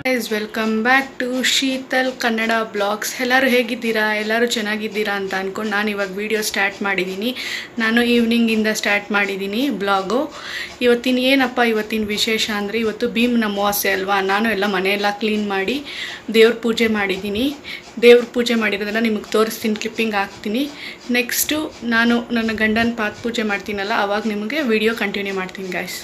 Guys welcome back to Sheetal Kannada blogs. ಎಲ್ಲರೂ ಹೇಗಿದ್ದೀರಾ? ಎಲ್ಲರೂ ಚೆನ್ನಾಗಿದ್ದೀರಾ ಅಂತ ಅಂದ್ಕೊಂಡು ನಾನು ಇವಾಗ ವಿಡಿಯೋ ಸ್ಟಾರ್ಟ್ ಮಾಡಿದ್ದೀನಿ. ನಾನು ಈವ್ನಿಂಗಿಂದ ಸ್ಟಾರ್ಟ್ ಮಾಡಿದ್ದೀನಿ ಬ್ಲಾಗು. ಇವತ್ತಿನ ವಿಶೇಷ ಅಂದರೆ ಇವತ್ತು ಭೀಮನ ಅಮಾವಾಸ್ಯೆ ಅಲ್ವಾ. ನಾನು ಎಲ್ಲ ಮನೆಯೆಲ್ಲ ಕ್ಲೀನ್ ಮಾಡಿ ದೇವ್ರ ಪೂಜೆ ಮಾಡಿದ್ದೀನಿ. ದೇವ್ರ ಪೂಜೆ ಮಾಡಿರೋದನ್ನು ನಿಮಗೆ ತೋರಿಸ್ತೀನಿ, ಕ್ಲಿಪ್ಪಿಂಗ್ ಹಾಕ್ತೀನಿ. ನೆಕ್ಸ್ಟು ನಾನು ನನ್ನ ಗಂಡನ ಪಾದ ಪೂಜೆ ಮಾಡ್ತೀನಲ್ಲ, ಆವಾಗ ನಿಮಗೆ ವಿಡಿಯೋ ಕಂಟಿನ್ಯೂ ಮಾಡ್ತೀನಿ ಗೈಸ್.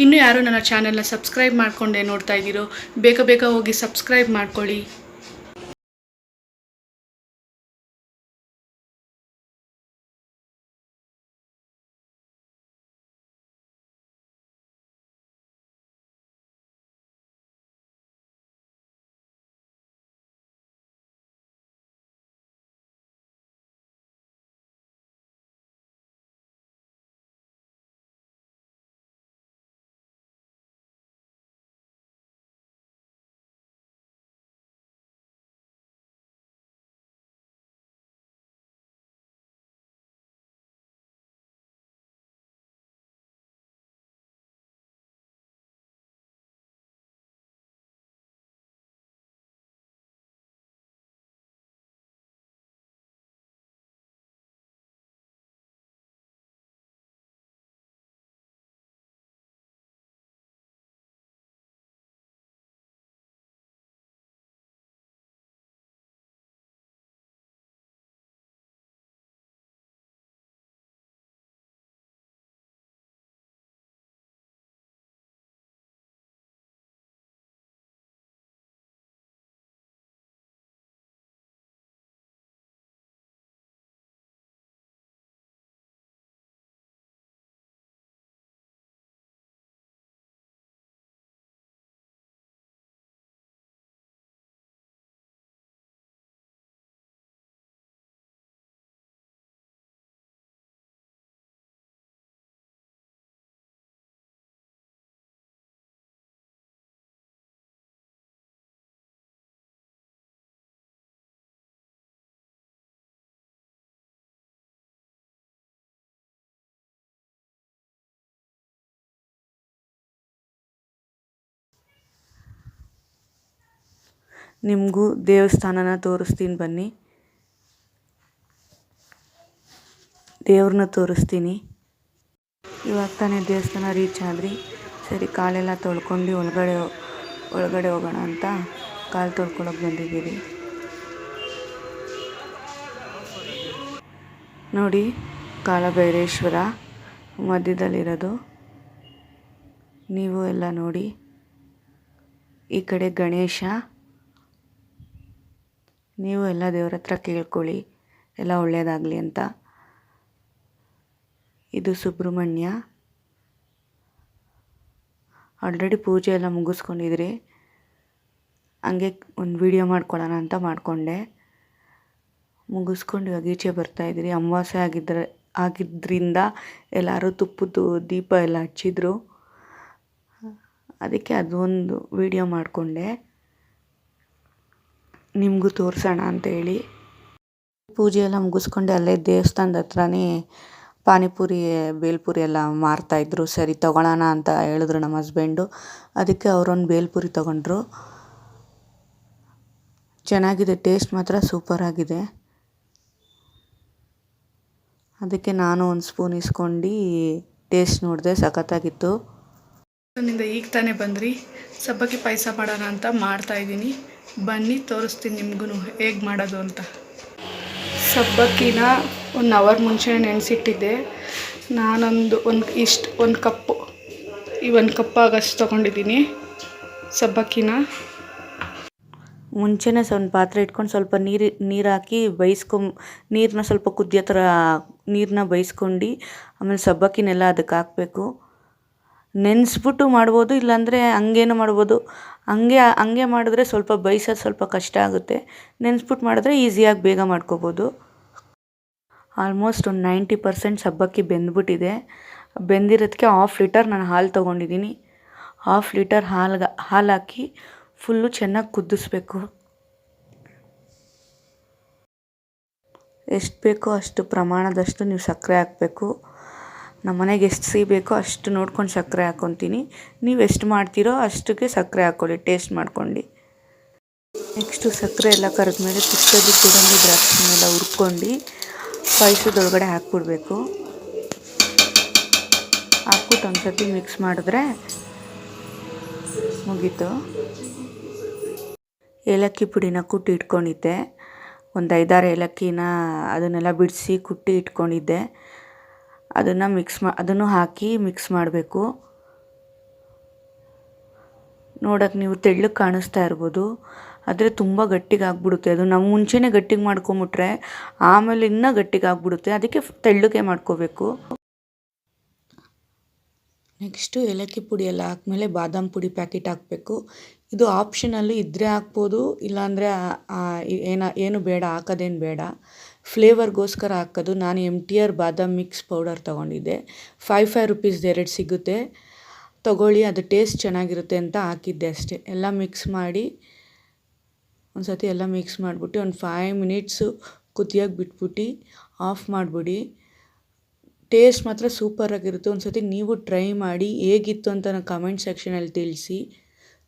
ಇನ್ನೂ ಯಾರು ನನ್ನ ಚಾನೆಲ್ನ ಸಬ್ಸ್ಕ್ರೈಬ್ ಮಾಡ್ಕೊಂಡೆ ನೋಡ್ತಾ ಇದ್ದೀರೋ ಬೇಗ ಹೋಗಿ ಸಬ್ಸ್ಕ್ರೈಬ್ ಮಾಡ್ಕೊಳ್ಳಿ. ನಿಮಗೂ ದೇವಸ್ಥಾನನ ತೋರಿಸ್ತೀನಿ ಬನ್ನಿ. ದೇವ್ರನ್ನ ತೋರಿಸ್ತೀನಿ. ಇವಾಗ ತಾನೇ ದೇವಸ್ಥಾನ ರೀಚ್ ಆದ್ರಿ. ಸರಿ, ಕಾಲೆಲ್ಲ ತೊಳ್ಕೊಂಡು ಒಳಗಡೆ ಹೋಗೋಣ ಅಂತ ಕಾಲು ತೊಳ್ಕೊಳಕ್ಕೆ ಬಂದಿದ್ದೀರಿ. ನೋಡಿ, ಕಾಲಭೈರೇಶ್ವರ ಮಧ್ಯದಲ್ಲಿರೋದು. ನೀವು ಎಲ್ಲ ನೋಡಿ. ಈ ಕಡೆ ಗಣೇಶ. ನೀವು ಎಲ್ಲ ದೇವ್ರ ಹತ್ರ ಕೇಳ್ಕೊಳ್ಳಿ ಎಲ್ಲ ಒಳ್ಳೆಯದಾಗಲಿ ಅಂತ. ಇದು ಸುಬ್ರಹ್ಮಣ್ಯ. ಆಲ್ರೆಡಿ ಪೂಜೆ ಎಲ್ಲ ಮುಗಿಸ್ಕೊಂಡಿದ್ರಿ. ಹಂಗೆ ಒಂದು ವಿಡಿಯೋ ಮಾಡ್ಕೊಳ್ಳೋಣ ಅಂತ ಮಾಡಿಕೊಂಡೆ. ಮುಗಿಸ್ಕೊಂಡು ಇವಾಗ ಈಚೆ ಬರ್ತಾಯಿದ್ರಿ. ಅಮಾವಾಸ್ಯೆ ಆಗಿದ್ದರಿಂದ ಎಲ್ಲರೂ ತುಪ್ಪದ ದೀಪ ಎಲ್ಲ ಹಚ್ಚಿದ್ರು. ಅದಕ್ಕೆ ಅದೊಂದು ವಿಡಿಯೋ ಮಾಡಿಕೊಂಡೆ, ನಿಮಗೂ ತೋರಿಸೋಣ ಅಂತೇಳಿ. ಪೂಜೆ ಎಲ್ಲ ಮುಗಿಸ್ಕೊಂಡೆ ಅಲ್ಲೇ ದೇವಸ್ಥಾನದ ಹತ್ರನೇ ಪಾನಿಪುರಿ ಬೇಲ್ಪುರಿ ಎಲ್ಲ ಮಾರ್ತಾಯಿದ್ರು. ಸರಿ ತೊಗೊಳ್ಳೋಣ ಅಂತ ಹೇಳಿದ್ರು ನಮ್ಮ ಹಸ್ಬೆಂಡು. ಅದಕ್ಕೆ ಅವರೊಂದು ಬೇಲ್ಪುರಿ ತೊಗೊಂಡ್ರು. ಚೆನ್ನಾಗಿದೆ, ಟೇಸ್ಟ್ ಮಾತ್ರ ಸೂಪರಾಗಿದೆ. ಅದಕ್ಕೆ ನಾನು ಒಂದು ಸ್ಪೂನ್ ಇಸ್ಕೊಂಡು ಟೇಸ್ಟ್ ನೋಡಿದೆ, ಸಖತ್ತಾಗಿತ್ತು. ಈಗ ತಾನೇ ಬಂದ್ರಿ. ಸಬ್ಬಕ್ಕಿ ಪಾಯಸ ಮಾಡೋಣ ಅಂತ ಮಾಡ್ತಾಯಿದ್ದೀನಿ. ಬನ್ನಿ ತೋರಿಸ್ತೀನಿ ನಿಮಗೂ ಹೇಗೆ ಮಾಡೋದು ಅಂತ. ಸಬ್ಬಕ್ಕಿನ 1 ಅವರ್ ಮುಂಚೆ ನೆನೆಸಿಟ್ಟಿದ್ದೆ. ನಾನೊಂದು ಒಂದು ಕಪ್ಪು ಆಗಷ್ಟು ತೊಗೊಂಡಿದ್ದೀನಿ ಸಬ್ಬಕ್ಕಿನ. ಮುಂಚೆನೇ ಒಂದು ಪಾತ್ರೆ ಇಟ್ಕೊಂಡು ಸ್ವಲ್ಪ ನೀರು ಹಾಕಿ ನೀರನ್ನ ಸ್ವಲ್ಪ ಕುದಿಯೋ ಥರ ನೀರನ್ನ ಬೈಸ್ಕೊಂಡು ಆಮೇಲೆ ಸಬ್ಬಕ್ಕಿನೆಲ್ಲ ಅದಕ್ಕೆ ಹಾಕಬೇಕು. ನೆನೆಸ್ಬಿಟ್ಟು ಮಾಡ್ಬೋದು, ಇಲ್ಲಾಂದರೆ ಹಂಗೇನು ಮಾಡ್ಬೋದು. ಹಂಗೆ ಮಾಡಿದ್ರೆ ಸ್ವಲ್ಪ ಬೇಯಿಸೋದು ಸ್ವಲ್ಪ ಕಷ್ಟ ಆಗುತ್ತೆ. ನೆನೆಸ್ಬಿಟ್ಟು ಮಾಡಿದ್ರೆ ಈಸಿಯಾಗಿ ಬೇಗ ಮಾಡ್ಕೋಬೋದು. ಆಲ್ಮೋಸ್ಟ್ ಒಂದು 90% ಸಬ್ಬಕ್ಕಿ ಬೆಂದ್ಬಿಟ್ಟಿದೆ. ಬೆಂದಿರೋದಕ್ಕೆ 1/2 ಲೀಟರ್ ನಾನು ಹಾಲು ತೊಗೊಂಡಿದ್ದೀನಿ. 1/2 ಲೀಟರ್ ಹಾಲು ಹಾಕಿ ಫುಲ್ಲು ಚೆನ್ನಾಗಿ ಕುದಿಸ್ಬೇಕು. ಎಷ್ಟು ಬೇಕೋ ಅಷ್ಟು ಪ್ರಮಾಣದಷ್ಟು ನೀವು ಸಕ್ಕರೆ ಹಾಕಬೇಕು. ನಮ್ಮ ಮನೆಗೆ ಎಷ್ಟು ಸಿಹಿ ಬೇಕೋ ಅಷ್ಟು ನೋಡ್ಕೊಂಡು ಸಕ್ಕರೆ ಹಾಕ್ಕೊತೀನಿ. ನೀವು ಎಷ್ಟು ಮಾಡ್ತೀರೋ ಅಷ್ಟಕ್ಕೆ ಸಕ್ಕರೆ ಹಾಕ್ಕೊಳ್ಳಿ, ಟೇಸ್ಟ್ ಮಾಡ್ಕೊಂಡು. ನೆಕ್ಸ್ಟು ಸಕ್ಕರೆ ಎಲ್ಲ ಕರೆದ್ಮೇಲೆ ತುಪ್ಪದ ಗೋಡಂಬಿ ದ್ರಾಕ್ಷಿನೆಲ್ಲ ಹುರ್ಕೊಂಡು ಪಾಯಸದೊಳಗಡೆ ಹಾಕ್ಬಿಡ್ಬೇಕು. ಹಾಕ್ಬಿಟ್ಟು ಒಂದು ಸರ್ತಿ ಮಿಕ್ಸ್ ಮಾಡಿದ್ರೆ ಮುಗೀತು. ಏಲಕ್ಕಿ ಪುಡಿನ ಕುಟ್ಟಿ ಇಟ್ಕೊಂಡಿದ್ದೆ, ಒಂದು 5-6 ಏಲಕ್ಕಿನ ಅದನ್ನೆಲ್ಲ ಬಿಡಿಸಿ ಕುಟ್ಟಿ ಇಟ್ಕೊಂಡಿದ್ದೆ. ಅದನ್ನು ಹಾಕಿ ಮಿಕ್ಸ್ ಮಾಡಬೇಕು. ನೋಡೋಕ್ಕೆ ನೀವು ತೆಳ್ಳಗೆ ಕಾಣಿಸ್ತಾ ಇರ್ಬೋದು, ಆದರೆ ತುಂಬ ಗಟ್ಟಿಗೆ ಆಗ್ಬಿಡುತ್ತೆ. ಅದು ನಾವು ಮುಂಚೆನೇ ಗಟ್ಟಿಗೆ ಮಾಡ್ಕೊಂಬಿಟ್ರೆ ಆಮೇಲೆ ಇನ್ನೂ ಗಟ್ಟಿಗೆ ಆಗ್ಬಿಡುತ್ತೆ. ಅದಕ್ಕೆ ತೆಳ್ಳಗೆ ಮಾಡ್ಕೋಬೇಕು. ನೆಕ್ಸ್ಟು ಏಲಕ್ಕಿ ಪುಡಿ ಎಲ್ಲ ಹಾಕ್ಮೇಲೆ ಬಾದಾಮ್ ಪುಡಿ ಪ್ಯಾಕೆಟ್ ಹಾಕಬೇಕು. ಇದು ಆಪ್ಷನಲ್ಲಿ ಇದ್ದರೆ ಹಾಕ್ಬೋದು, ಇಲ್ಲಾಂದರೆ ಏನು ಬೇಡ, ಹಾಕೋದೇನು ಬೇಡ. ಫ್ಲೇವರ್ಗೋಸ್ಕರ ಹಾಕೋದು. ನಾನು MTR ಬಾದಾಮ್ ಮಿಕ್ಸ್ ಪೌಡರ್ ತೊಗೊಂಡಿದ್ದೆ. 5 ರುಪೀಸ್ದು 2 ಸಿಗುತ್ತೆ, ತೊಗೊಳ್ಳಿ. ಅದು ಟೇಸ್ಟ್ ಚೆನ್ನಾಗಿರುತ್ತೆ ಅಂತ ಹಾಕಿದ್ದೆ ಅಷ್ಟೇ. ಎಲ್ಲ ಮಿಕ್ಸ್ ಮಾಡಿ ಒಂದು ಸತಿ ಎಲ್ಲ ಮಿಕ್ಸ್ ಮಾಡಿಬಿಟ್ಟು ಒಂದು 5 ಮಿನಿಟ್ಸು ಕುದಿಯೋಕ್ಕೆ ಬಿಟ್ಬಿಟ್ಟು ಆಫ್ ಮಾಡಿಬಿಡಿ. ಟೇಸ್ಟ್ ಮಾತ್ರ ಸೂಪರಾಗಿರುತ್ತೆ. ಒಂದು ಸತಿ ನೀವು ಟ್ರೈ ಮಾಡಿ, ಹೇಗಿತ್ತು ಅಂತ ನಾನು ಕಮೆಂಟ್ ಸೆಕ್ಷನಲ್ಲಿ ತಿಳಿಸಿ.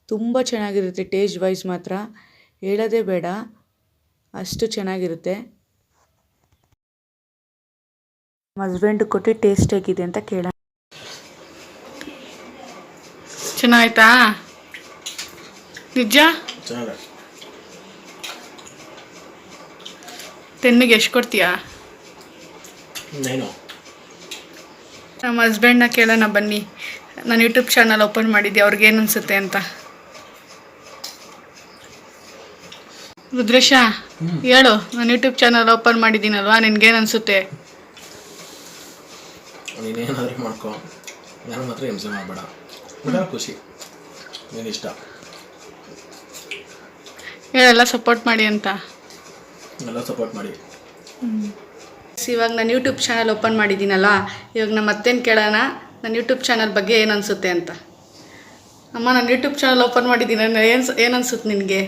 ತುಂಬ ಚೆನ್ನಾಗಿರುತ್ತೆ. ಟೇಸ್ಟ್ ವೈಸ್ ಮಾತ್ರ ಹೇಳೋದೇ ಬೇಡ, ಅಷ್ಟು ಚೆನ್ನಾಗಿರುತ್ತೆ. ಹಸ್ಬೆಂಡ್ ಕೊಟ್ಟು ಟೇಸ್ಟ್ ಹೇಗಿದೆ ಅಂತ ಕೇಳೋಣ. ಚೆನ್ನಾಯ್ತಾ? ನಿಜ? ಟೆನ್ನಿಗೆ ಎಷ್ಟು ಕೊಡ್ತೀಯಾ? ನಮ್ಮ ಹಸ್ಬೆಂಡ್ನ ಕೇಳೋಣ ಬನ್ನಿ. ನಾನು ಯೂಟ್ಯೂಬ್ ಚಾನಲ್ ಓಪನ್ ಮಾಡಿದ್ದೆ, ಅವ್ರಿಗೇನು ಅನಿಸುತ್ತೆ ಅಂತ. ರುದ್ರೇಶ ಹೇಳು, ನಾನು ಯೂಟ್ಯೂಬ್ ಚಾನಲ್ ಓಪನ್ ಮಾಡಿದ್ದೀನಲ್ವಾ, ನಿನ್ಗೇನು ಅನಿಸುತ್ತೆ? ನೀನೇನಾದರೂ ಮಾಡ್ಕೊ, ನಾನು ಮಾತ್ರ ಹಿಂಸೆ ಮಾಡಬೇಡ. ಊಟ ಖುಷಿ, ನೀನು ಇಷ್ಟ. ಹೇಳೆಲ್ಲ ಸಪೋರ್ಟ್ ಮಾಡಿ ಅಂತ. ಎಲ್ಲ ಸಪೋರ್ಟ್ ಮಾಡಿ. ಇವಾಗ ನಾನು ಯೂಟ್ಯೂಬ್ ಚಾನಲ್ ಓಪನ್ ಮಾಡಿದ್ದೀನಲ್ಲ, ಇವಾಗ ನಮ್ಮ ಅತ್ತೆನ ಕೇಳೋಣ ನನ್ನ ಯೂಟ್ಯೂಬ್ ಚಾನಲ್ ಬಗ್ಗೆ ಏನು ಅನಿಸುತ್ತೆ ಅಂತ. ಅಮ್ಮ, ನಾನು ಯೂಟ್ಯೂಬ್ ಚಾನಲ್ ಓಪನ್ ಮಾಡಿದ್ದೀನಿ, ಏನು ಅನಿಸುತ್ತೆ ನಿನಗೆ?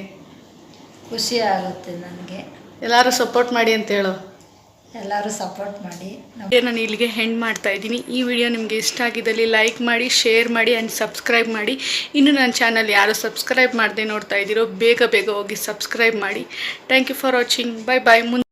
ಖುಷಿ ಆಗುತ್ತೆ ನನಗೆ. ಎಲ್ಲರೂ ಸಪೋರ್ಟ್ ಮಾಡಿ ಅಂತ ಹೇಳು. ಎಲ್ಲರೂ ಸಪೋರ್ಟ್ ಮಾಡಿ. ನಾನು ಇಲ್ಲಿಗೆ ಹೆಂಡ್ ಮಾಡ್ತಾ ಇದ್ದೀನಿ. ಈ ವಿಡಿಯೋ ನಿಮಗೆ ಇಷ್ಟ ಆಗಿದ್ದಲ್ಲಿ ಲೈಕ್ ಮಾಡಿ, ಶೇರ್ ಮಾಡಿ ಆ್ಯಂಡ್ ಸಬ್ಸ್ಕ್ರೈಬ್ ಮಾಡಿ. ಇನ್ನು ನನ್ನ ಚಾನಲ್ ಯಾರು ಸಬ್ಸ್ಕ್ರೈಬ್ ಮಾಡದೆ ನೋಡ್ತಾ ಇದ್ದೀರೋ ಬೇಗ ಹೋಗಿ ಸಬ್ಸ್ಕ್ರೈಬ್ ಮಾಡಿ. Thank you for watching. Bye bye.